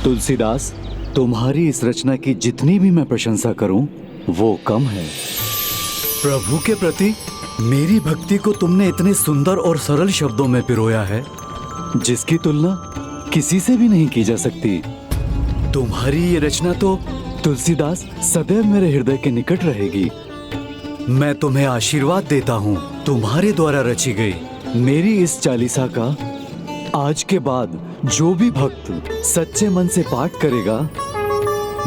तुलसीदास, तुम्हारी इस रचना की जितनी भी मैं प्रशंसा करूं वो कम है। प्रभु के प्रति मेरी भक्ति को तुमने इतने सुंदर और सरल शब्दों में पिरोया है जिसकी तुलना किसी से भी नहीं की जा सकती। तुम्हारी ये रचना तो तुलसीदास सदैव मेरे हृदय के निकट रहेगी। मैं तुम्हें आशीर्वाद देता हूँ। तुम्हारे द्वारा रची गई मेरी इस चालीसा का आज के बाद जो भी भक्त सच्चे मन से पाठ करेगा,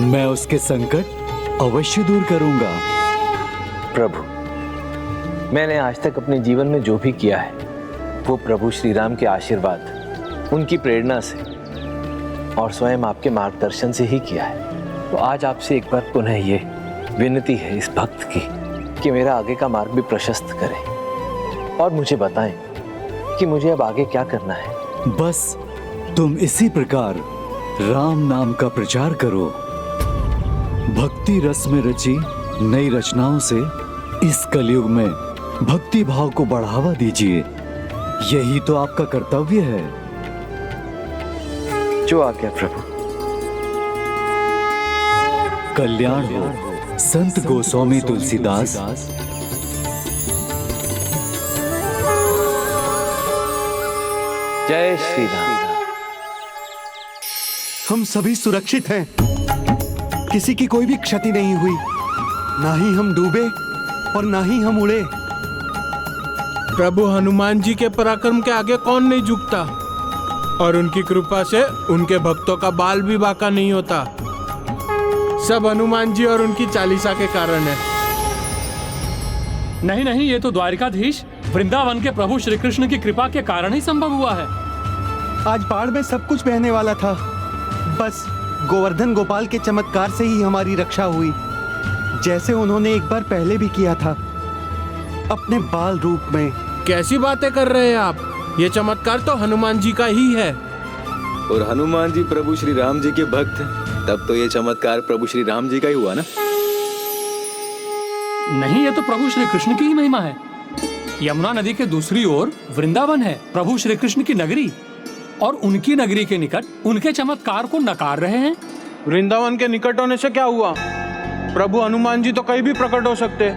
मैं उसके संकट अवश्य दूर करूंगा। प्रभु, मैंने आज तक अपने जीवन में जो भी किया है वो प्रभु श्री राम के आशीर्वाद, उनकी प्रेरणा से और स्वयं आपके मार्गदर्शन से ही किया है। तो आज आपसे एक बार पुनः ये विनती है इस भक्त की कि मेरा आगे का मार्ग भी प्रशस्त करें और मुझे बताएं कि मुझे अब आगे क्या करना है। बस तुम इसी प्रकार राम नाम का प्रचार करो। भक्ति रस में रची नई रचनाओं से इस कलयुग में भक्ति भाव को बढ़ावा दीजिए। यही तो आपका कर्तव्य है। जो आज्ञा प्रभु। कल्याण हो संत गोस्वामी तुलसीदास। जय श्री राम। हम सभी सुरक्षित हैं। किसी की कोई भी क्षति नहीं हुई। ना ही हम डूबे और ना ही हम उड़े। प्रभु हनुमान जी के पराक्रम के आगे कौन नहीं झुकता, और उनकी कृपा से उनके भक्तों का बाल भी बांका नहीं होता। सब हनुमान जी और उनकी चालीसा के कारण है। नहीं नहीं, ये तो द्वारिकाधीश वृंदावन के प्रभु श्री कृष्ण की कृपा के कारण ही संभव हुआ है। आज बाढ़ में सब कुछ बहने वाला था, बस गोवर्धन गोपाल के चमत्कार से ही हमारी रक्षा हुई, जैसे उन्होंने एक बार पहले भी किया था अपने बाल रूप में। कैसी बातें कर रहे हैं आप? ये चमत्कार तो हनुमान जी का ही है। और हनुमान जी प्रभु श्री राम जी के भक्त हैं, तब तो ये चमत्कार प्रभु श्री राम जी का ही हुआ ना। नहीं, ये तो प्रभु श्री कृष्ण की ही महिमा है। यमुना नदी के दूसरी ओर वृंदावन है, प्रभु श्री कृष्ण की नगरी, और उनकी नगरी के निकट उनके चमत्कार को नकार रहे हैं। वृंदावन के निकट होने से क्या हुआ? प्रभु हनुमान जी तो कहीं भी प्रकट हो सकते,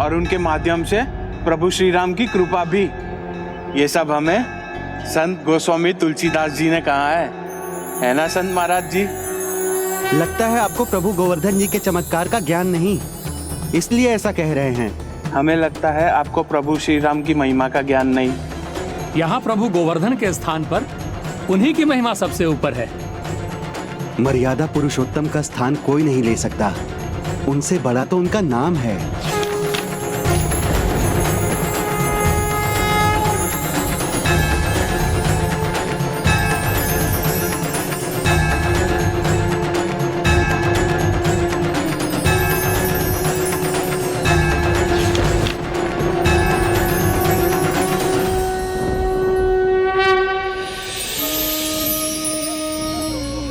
और उनके माध्यम से प्रभु श्री राम की कृपा भी। ये सब हमें संत गोस्वामी तुलसीदास जी ने कहा है ना संत महाराज जी? लगता है आपको प्रभु गोवर्धन जी के चमत्कार का ज्ञान नहीं, इसलिए ऐसा कह रहे हैं। हमें लगता है आपको प्रभु श्री राम की महिमा का ज्ञान नहीं। यहाँ प्रभु गोवर्धन के स्थान पर उन्हीं की महिमा सबसे ऊपर है। मर्यादा पुरुषोत्तम का स्थान कोई नहीं ले सकता, उनसे बड़ा तो उनका नाम है।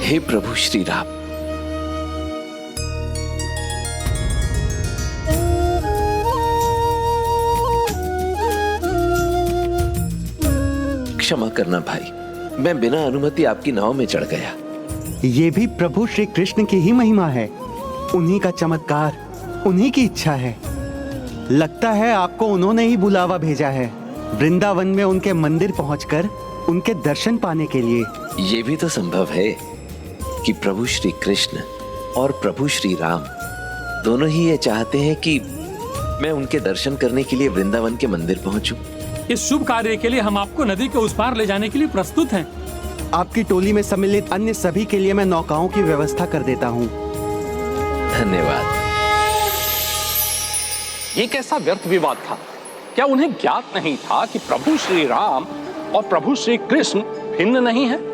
हे प्रभु श्री राम, क्षमा करना भाई, मैं बिना अनुमति आपकी नाव में चढ़ गया। ये भी प्रभु श्री कृष्ण की ही महिमा है, उन्हीं का चमत्कार, उन्हीं की इच्छा है। लगता है आपको उन्होंने ही बुलावा भेजा है वृंदावन में उनके मंदिर पहुंचकर उनके दर्शन पाने के लिए। ये भी तो संभव है कि प्रभु श्री कृष्ण और प्रभु श्री राम दोनों ही ये चाहते हैं कि मैं उनके दर्शन करने के लिए वृंदावन के मंदिर पहुंचूं। इस शुभ कार्य के लिए हम आपको नदी के उस पार ले जाने के लिए प्रस्तुत हैं। आपकी टोली में सम्मिलित अन्य सभी के लिए मैं नौकाओं की व्यवस्था कर देता हूँ। धन्यवाद। ये कैसा व्यर्थ विवाद था? क्या उन्हें ज्ञात नहीं था कि प्रभु श्री राम और प्रभु श्री कृष्ण भिन्न नहीं है?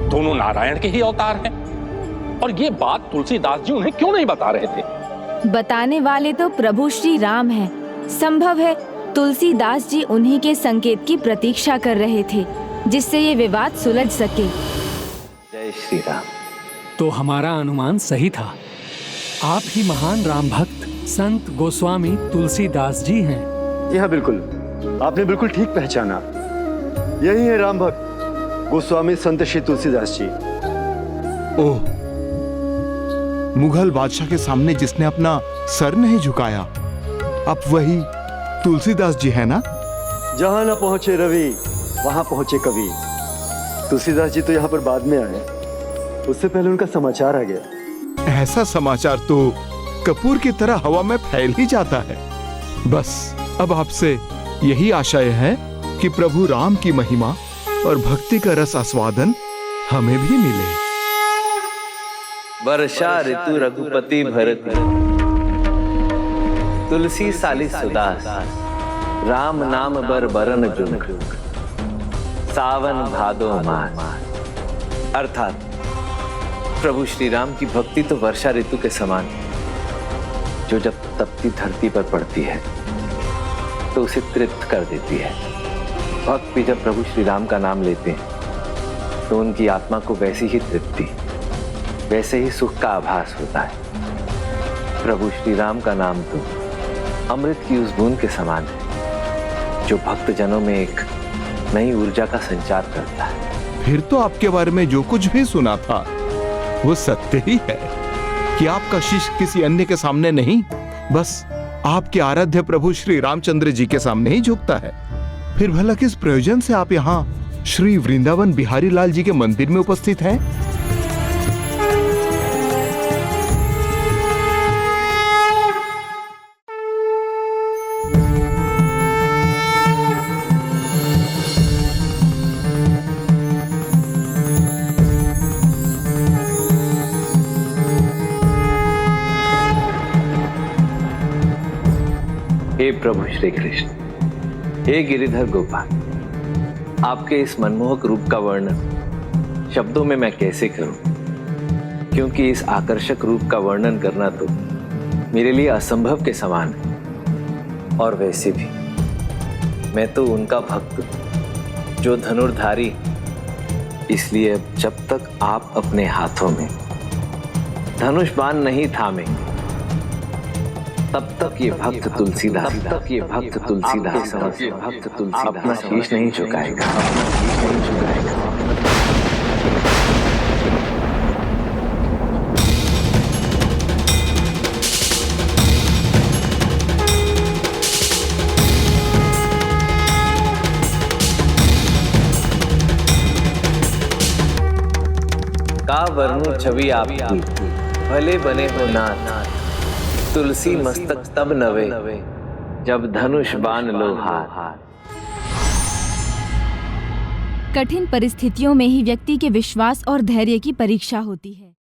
दोनों नारायण के ही अवतार हैं। और ये बात तुलसीदास जी उन्हें क्यों नहीं बता रहे थे? बताने वाले तो प्रभु श्री राम हैं। संभव है तुलसीदास जी उन्हीं के संकेत की प्रतीक्षा कर रहे थे, जिससे ये विवाद सुलझ सके। जय श्री राम। तो हमारा अनुमान सही था। आप ही महान राम भक्त संत गोस्वामी तुलसीदास जी हैं। जी हाँ, बिल्कुल, आपने बिल्कुल ठीक पहचाना। यही है राम भक्त गोस्वामी संत श्री तुलसीदास जी। ओह, मुगल बादशाह के सामने जिसने अपना सर नहीं झुकाया, अब वही तुलसीदास जी है ना? जहां न पहुंचे रवि वहां पहुंचे कवि। तुलसीदास जी तो यहाँ पर बाद में आए, उससे पहले उनका समाचार आ गया। ऐसा समाचार तो कपूर की तरह हवा में फैल ही जाता है। बस अब आपसे यही आशय है कि प्रभु राम की महिमा और भक्ति का रस आस्वादन हमें भी मिले। वर्षा ऋतु रघुपति भरत, तुलसी साली सुदास, राम नाम बर बरन जुग, सावन भादो मास। अर्थात प्रभु श्री राम की भक्ति तो वर्षा ऋतु के समान है, जो जब तपती धरती पर पड़ती है तो उसे तृप्त कर देती है। भक्त भी जब प्रभु श्री राम का नाम लेते हैं तो उनकी आत्मा को वैसी ही तृप्ति, वैसे ही सुख का आभास होता है। प्रभु श्री राम का नाम तो अमृत की उस बूंद के समान है जो भक्त जनों में एक नई ऊर्जा का संचार करता है। फिर तो आपके बारे में जो कुछ भी सुना था वो सत्य ही है कि आपका शिष्य किसी अन्य के सामने नहीं, बस आपके आराध्य प्रभु श्री रामचंद्र जी के सामने ही झुकता है। फिर भला किस प्रयोजन से आप यहाँ श्री वृंदावन बिहारी लाल जी के मंदिर में उपस्थित हैं? हे प्रभु श्री कृष्ण, हे गिरिधर गोपाल, आपके इस मनमोहक रूप का वर्णन शब्दों में मैं कैसे करूं, क्योंकि इस आकर्षक रूप का वर्णन करना तो मेरे लिए असंभव के समान है। और वैसे भी मैं तो उनका भक्त हूं जो धनुर्धारी, इसलिए जब तक आप अपने हाथों में धनुष बाण नहीं थामे तब तक ये भक्त तुलसीदास अपना शीश नहीं झुकाएगा। का वर्णु छवि आपकी, भले बने हो नाथ, तुलसी मस्तक तब नवे, जब धनुष बाण लो हाथ। कठिन परिस्थितियों में ही व्यक्ति के विश्वास और धैर्य की परीक्षा होती है।